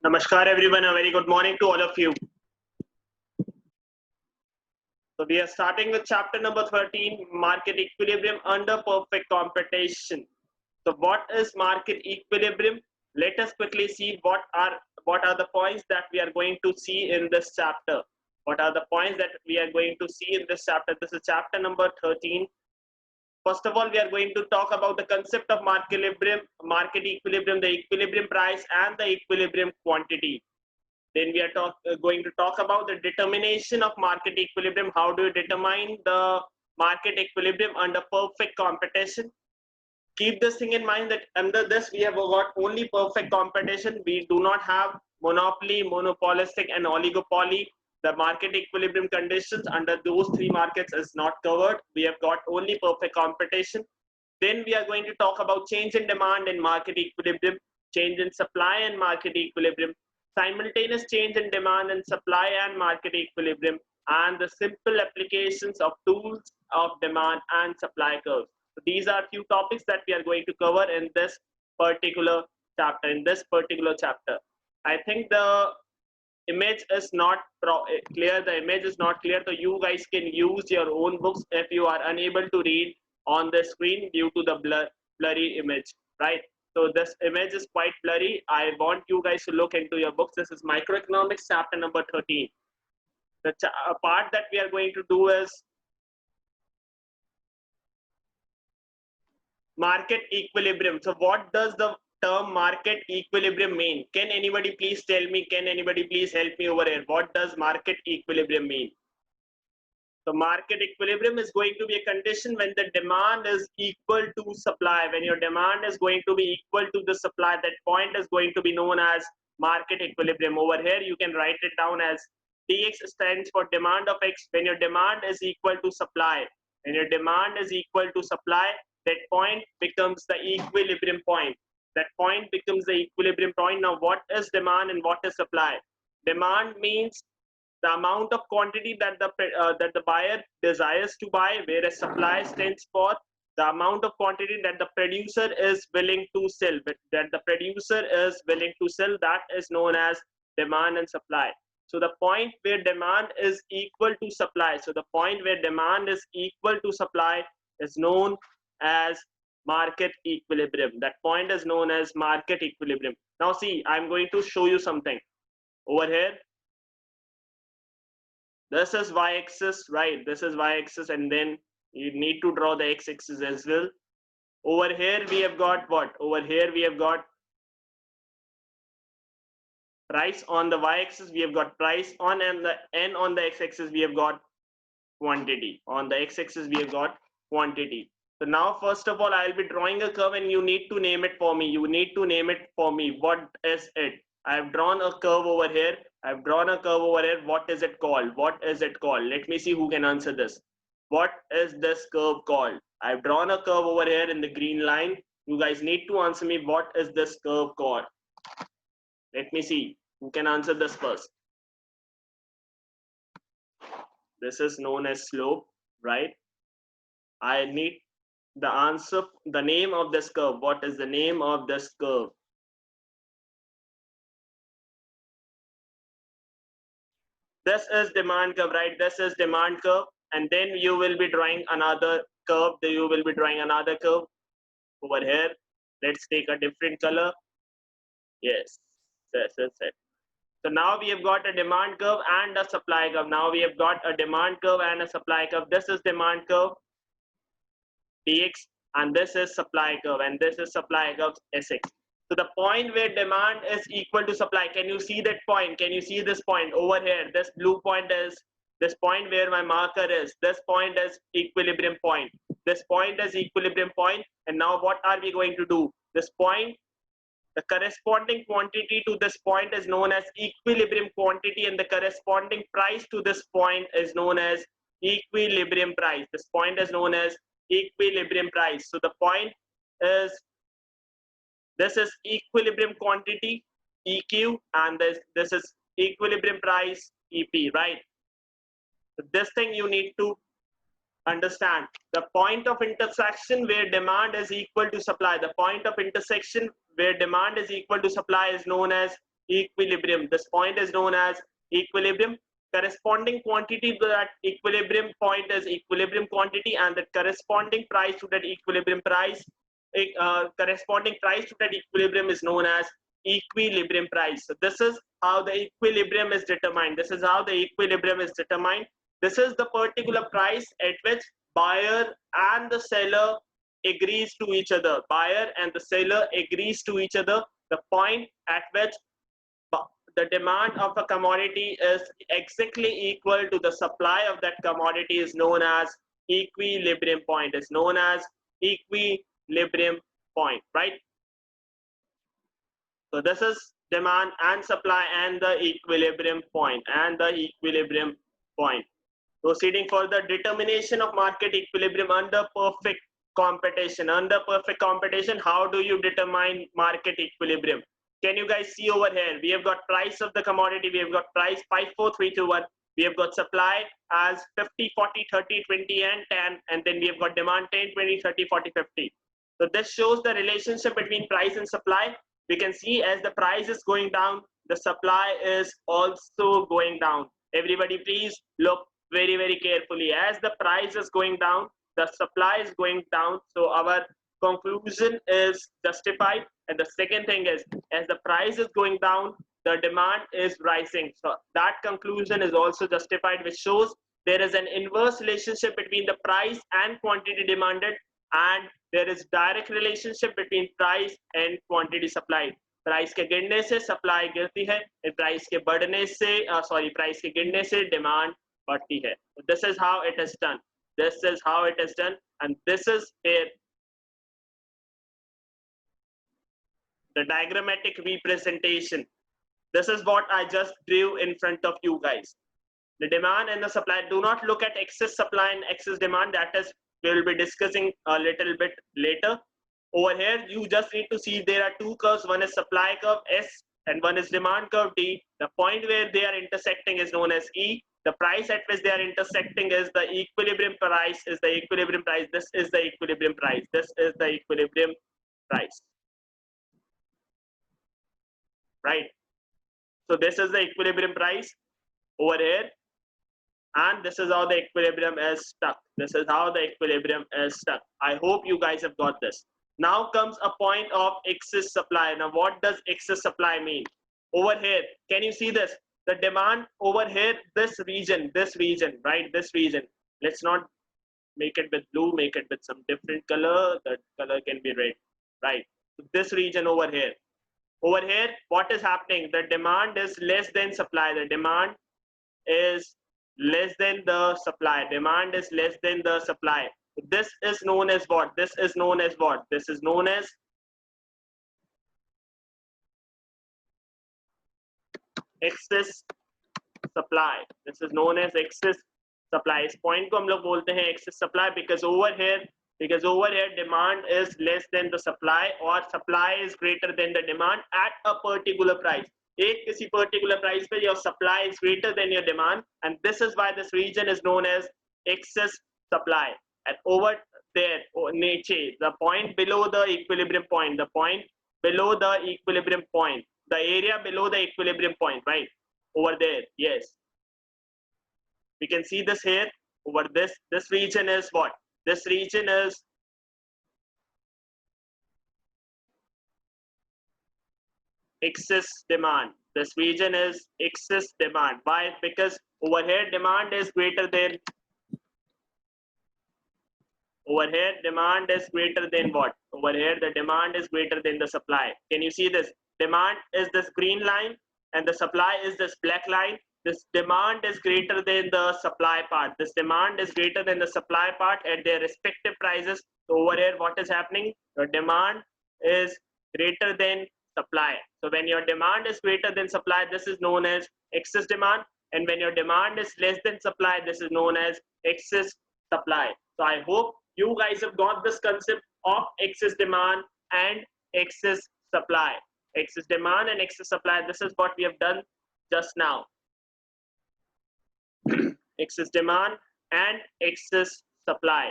Namaskar everyone, a very good morning to all of you. So we are starting with chapter number 13, market equilibrium under perfect competition. So what is market equilibrium? Let us quickly see what are the points that we are going to see in this chapter. What are the points that we are going to see in this chapter? This is chapter number 13. First of all, we are going to talk about the concept of market equilibrium, the equilibrium price and the equilibrium quantity. Then we are going to talk about the determination of market equilibrium. How do you determine the market equilibrium under perfect competition? Keep this thing in mind that under this we have got only perfect competition. We do not have monopoly, monopolistic and oligopoly. The market equilibrium conditions under those three markets is not covered. We have got only perfect competition. Then we are going to talk about change in demand and market equilibrium, change in supply and market equilibrium, simultaneous change in demand and supply and market equilibrium, and the simple applications of tools of demand and supply curves. So these are few topics that we are going to cover in this particular chapter. I think the image is not clear. The image is not clear, so you guys can use your own books if you are unable to read on the screen due to the blurry image, right? So this image is quite blurry. I want you guys to look into your books. This is microeconomics chapter number 13. The part that we are going to do is market equilibrium. So what does the term market equilibrium mean? Can anybody please tell me? Can anybody please help me over here? What does market equilibrium mean? So market equilibrium is going to be a condition when the demand is equal to supply. When your demand is going to be equal to the supply, that point is going to be known as market equilibrium. Over here, you can write it down as Dx stands for demand of X. When your demand is equal to supply, when your demand is equal to supply, that point becomes the equilibrium point. That point becomes the equilibrium point. Now, what is demand and what is supply? Demand means the amount of quantity that the buyer desires to buy, whereas supply stands for the amount of quantity that the producer is willing to sell. That is known as demand and supply. So the point where demand is equal to supply. So the point where demand is equal to supply is known as market equilibrium. That point is known as market equilibrium. Now see, I'm going to show you something over here. This is y-axis, right? This is y-axis, and then you need to draw the x-axis as well. Over here we have got what? Over here we have got price on the y-axis. We have got price on, and on the x-axis we have got quantity. On the x-axis we have got quantity. So now first of all I'll be drawing a curve, and you need to name it for me. What is it? I have drawn a curve over here. What is it called? Let me see who can answer this. What is this curve called? I've drawn a curve over here in the green line. You guys need to answer me, what is this curve called? Let me see who can answer this first. This is known as slope, right? I need the answer, the name of this curve. What is the name of this curve? This is demand curve, right? This is demand curve, and then you will be drawing another curve. Over here. Let's take a different color. Yes, this is it. So now we have got a demand curve and a supply curve. This is demand curve dx, and this is supply curve, and this is supply curve sx. So the point where demand is equal to supply, can you see that point? Can you see this point over here? This blue point is this point where my marker is. This point is equilibrium point. And now what are we going to do? This point, the corresponding quantity to this point is known as equilibrium quantity, and the corresponding price to this point is known as equilibrium price. This point is known as equilibrium price. So the point is, this is equilibrium quantity EQ, and this is equilibrium price EP, right? So this thing you need to understand. The point of intersection where demand is equal to supply. The point of intersection where demand is equal to supply is known as equilibrium. This point is known as equilibrium. Corresponding quantity to that equilibrium point is equilibrium quantity, and the corresponding price to that equilibrium price, corresponding price to that equilibrium is known as equilibrium price. So this is how the equilibrium is determined. This is how the equilibrium is determined. This is the particular price at which buyer and the seller agrees to each other. Buyer and the seller agrees to each other. The point at which the demand of a commodity is exactly equal to the supply of that commodity is known as equilibrium point. Is known as equilibrium point, right? So this is demand and supply and the equilibrium point Proceeding further, determination of market equilibrium under perfect competition. Under perfect competition, how do you determine market equilibrium? Can you guys see over here? We have got price of the commodity. We have got price 5, 4, 3, 2, 1. We have got supply as 50, 40, 30, 20, and 10. And then we have got demand 10, 20, 30, 40, 50. So this shows the relationship between price and supply. We can see as the price is going down, the supply is also going down. Everybody please look very, very carefully. As the price is going down, the supply is going down. So our conclusion is justified. And the second thing is, as the price is going down, the demand is rising. So that conclusion is also justified, which shows there is an inverse relationship between the price and quantity demanded, and there is direct relationship between price and quantity supplied. Price के गिरने से supply गिरती है, price के बढ़ने से price के गिरने से डिमांड बढ़ती है. This is how it is done. This is how it is done, and this is here the diagrammatic representation. This is what I just drew in front of you guys. The demand and the supply. Do not look at excess supply and excess demand. That is, we will be discussing a little bit later. Over here, you just need to see there are two curves. One is supply curve S and one is demand curve D. The point where they are intersecting is known as E. The price at which they are intersecting is the equilibrium price. Is the equilibrium price. This is the equilibrium price. This is the equilibrium price. Right. So this is the equilibrium price over here, and this is how the equilibrium is stuck. This is how the equilibrium is stuck. I hope you guys have got this. Now comes a point of excess supply. Now what does excess supply mean? Over here, can you see this? The demand over here, this region, right? This region. Let's not make it with blue, make it with some different color. That color can be red, right? This region over here. Over here, what is happening? The demand is less than supply. The demand is less than the supply. Demand is less than the supply. This is known as what? This is known as what? This is known as excess supply. This is known as excess supply. इस point को हम लोग बोलते हैं excess supply because over here demand is less than the supply or supply is greater than the demand at a particular price. एक किसी particular price पे your supply is greater than your demand, and this is why this region is known as excess supply. And over there, Nietzsche, the point below the equilibrium point, the point below the equilibrium point, the area below the equilibrium point, right? Over there, yes. We can see this here. Over this region is what? This region is excess demand. This region is excess demand. Why? Because over here demand is greater than Over here, demand is greater than what? Over here, the demand is greater than the supply. Can you see this? Demand is this green line and the supply is this black line. This demand is greater than the supply part. This demand is greater than the supply part at their respective prices. So over here, what is happening? The demand is greater than supply. So when your demand is greater than supply, this is known as excess demand. And when your demand is less than supply, this is known as excess supply. So I hope you guys have got this concept of excess demand and excess supply. Excess demand and excess supply. This is what we have done just now. Excess demand and excess supply.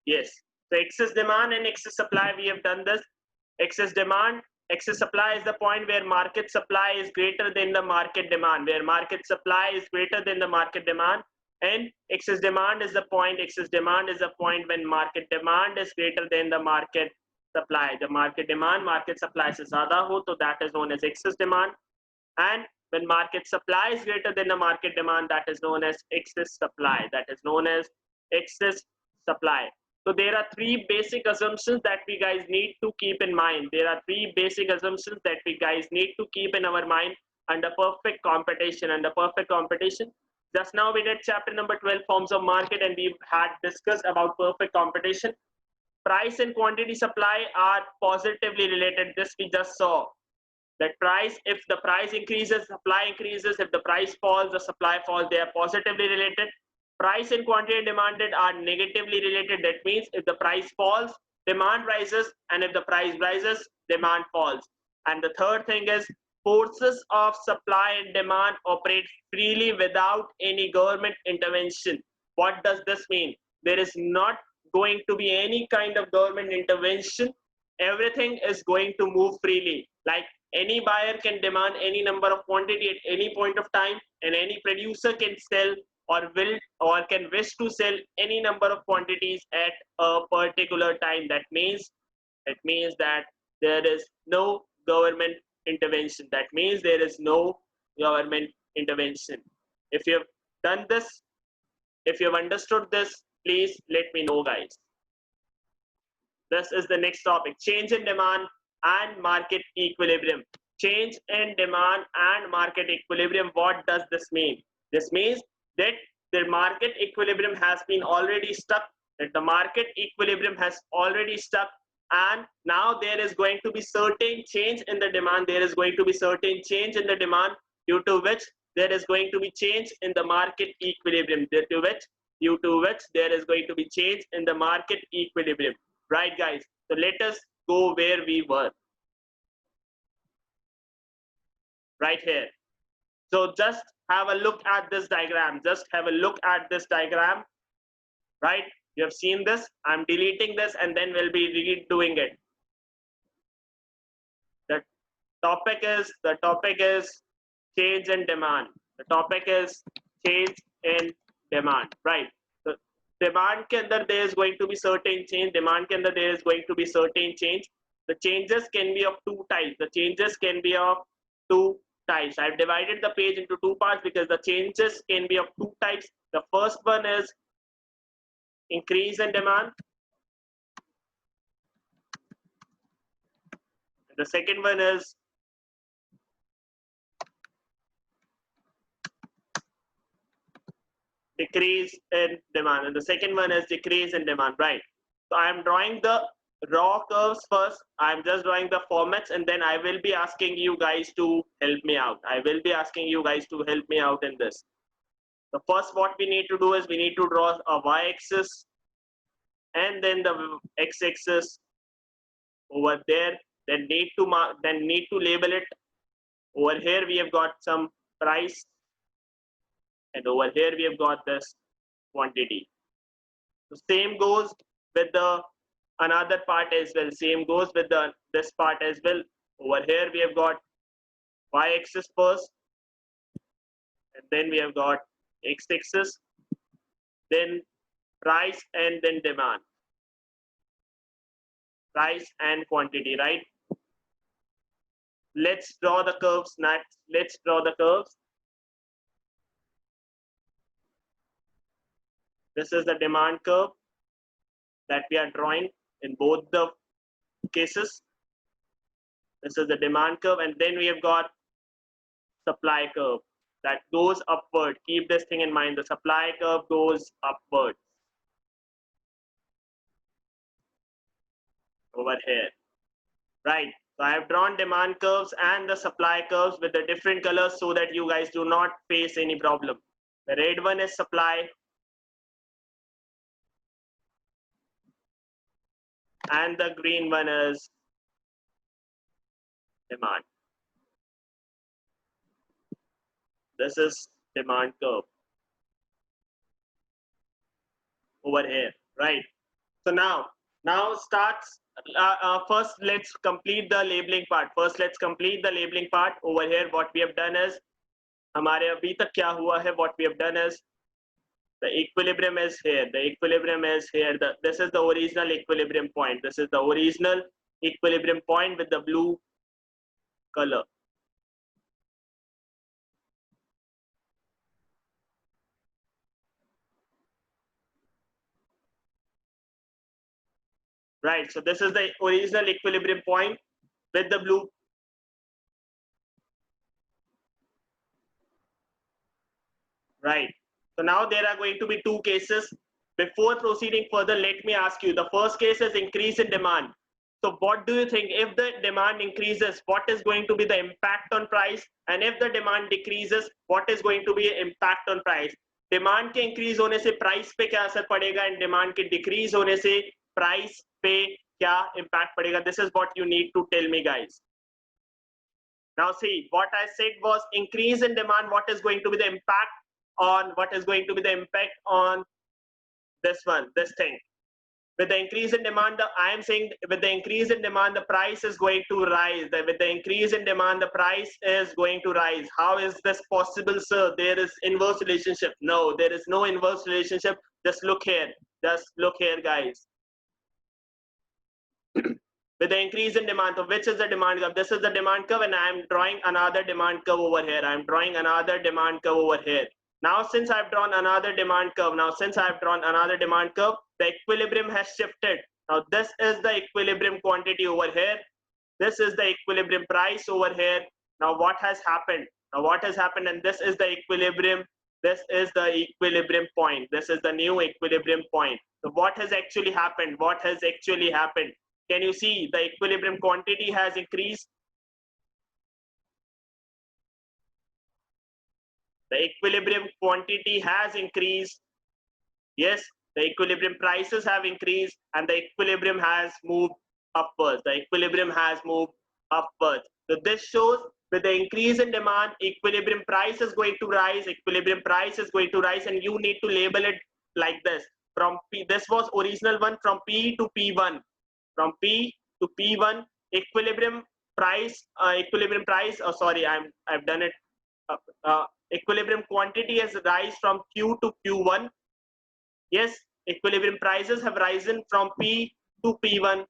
Yes. So excess demand and excess supply, we have done this. Excess demand Excess supply is the point where market supply is greater than the market demand, where market supply is greater than the market demand. And excess demand is the point, when market demand is greater than the market supply. The market demand, market supply se zyada ho, so that is known as excess demand. And when market supply is greater than the market demand, that is known as excess supply. That is known as excess supply. So there are three basic assumptions that we guys need to keep in mind. There are three basic assumptions that we guys need to keep in our mind under perfect competition. Under perfect competition, just now we did chapter number 12, forms of market, and we had discussed about perfect competition. Price and quantity supply are positively related. This we just saw. That price, if the price increases, supply increases. If the price falls, the supply falls. They are positively related. Price and quantity demanded are negatively related. That means if the price falls, demand rises, and if the price rises, demand falls. And the third thing is, forces of supply and demand operate freely without any government intervention. What does this mean? There is not going to be any kind of government intervention. Everything is going to move freely. Like any buyer can demand any number of quantity at any point of time, and any producer can sell or will or can wish to sell any number of quantities at a particular time. That means that there is no government intervention. That means there is no government intervention. If you have done this, if you have understood this, please let me know, guys. This is the next topic: change in demand and market equilibrium. Change in demand and market equilibrium. What does this mean? This means that the market equilibrium has been already stuck, that the market equilibrium has already stuck, and now there is going to be certain change in the demand. There is going to be certain change in the demand, due to which there is going to be change in the market equilibrium, due to which there is going to be change in the market equilibrium. Right, guys? So let us go where we were. Right here. So just have a look at this diagram. Just have a look at this diagram. Right? You have seen this. I'm deleting this and then we'll be redoing it. The topic is change in demand. The topic is change in demand. Right? So demand ke andar there is going to be certain change. Demand ke andar there is going to be certain change. The changes can be of two types. The changes can be of two types. I've divided the page into two parts because the changes can be of two types. The first one is increase in demand. The second one is decrease in demand. And the second one is decrease in demand, right? So I am drawing the raw curves first. I'm just drawing the formats, and then I will be asking you guys to help me out. I will be asking you guys to help me out in this. The first what we need to do is we need to draw a y-axis and then the x-axis over there. Then need to label it. Over here we have got some price, and over here we have got this quantity. The same goes with the another part as well. Same goes with this part as well. Over here we have got y-axis first, and then we have got x-axis, then price, and then demand. Price and quantity, right? Let's draw the curves next. Let's draw the curves. This is the demand curve that we are drawing in both the cases. This is the demand curve, and then we have got supply curve that goes upward. Keep this thing in mind. The supply curve goes upward over here, right? So I have drawn demand curves and the supply curves with the different colors so that you guys do not face any problem. The red one is supply, and the green one is demand. This is demand curve over here, right? So now starts First let's complete the labeling part. Over here what we have done is, हमारे अभी तक क्या हुआ है, what we have done is, the equilibrium is here, this is the original equilibrium point, with the blue color. Right, so this is the original equilibrium point with the blue. Right, so now there are going to be two cases. Before proceeding further, let me ask you, the first case is increase in demand. So what do you think, if the demand increases, what is going to be the impact on price? And if the demand decreases, what is going to be impact on price? Demand के increase होने से price पे क्या असर पड़ेगा, and demand के decrease होने से price पे क्या impact पड़ेगा? This is what you need to tell me, guys. Now see, what I said was increase in demand, what is going to be the impact on this thing. With the increase in demand, I am saying with the increase in demand, the price is going to rise. With the increase in demand, the price is going to rise. How is this possible, sir? There is inverse relationship. No, there is no inverse relationship. Just look here, guys. With the increase in demand, so which is the demand curve? This is the demand curve, and I am drawing another demand curve over here. Now, since I've drawn another demand curve, the equilibrium has shifted. Now, this is the equilibrium quantity over here. This is the equilibrium price over here. Now, what has happened? And this is the equilibrium. This is the equilibrium point. This is the new equilibrium point. So, what has actually happened? Can you see the equilibrium quantity has increased? The equilibrium quantity has increased. Yes, the equilibrium prices have increased, and the equilibrium has moved upwards. So this shows with the increase in demand, equilibrium price is going to rise, and you need to label it like this. From P, this was original one, from P to P1. Equilibrium price, I've done it. Equilibrium quantity has rise from Q to Q1. Yes, equilibrium prices have risen from P to P1,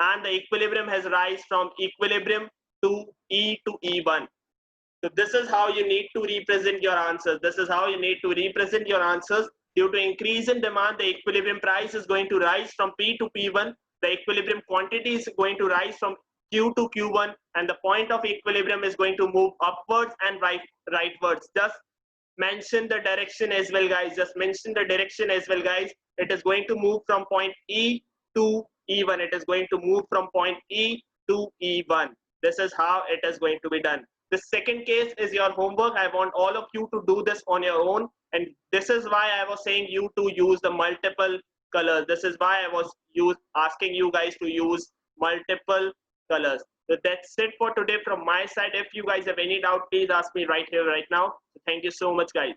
and the equilibrium has rise from equilibrium to E to E1. So this is how you need to represent your answers. Due to increase in demand, the equilibrium price is going to rise from P to P1. The equilibrium quantity is going to rise from Q to Q1, and the point of equilibrium is going to move upwards and rightwards. Just mention the direction as well, guys. It is going to move from point E to E1. This is how it is going to be done. The second case is your homework. I want all of you to do this on your own, and this is why I was saying you to use the multiple colors. This is why I was asking you guys to use multiple colors. So that's it for today from my side. If you guys have any doubt, please ask me right here, right now. Thank you so much, guys.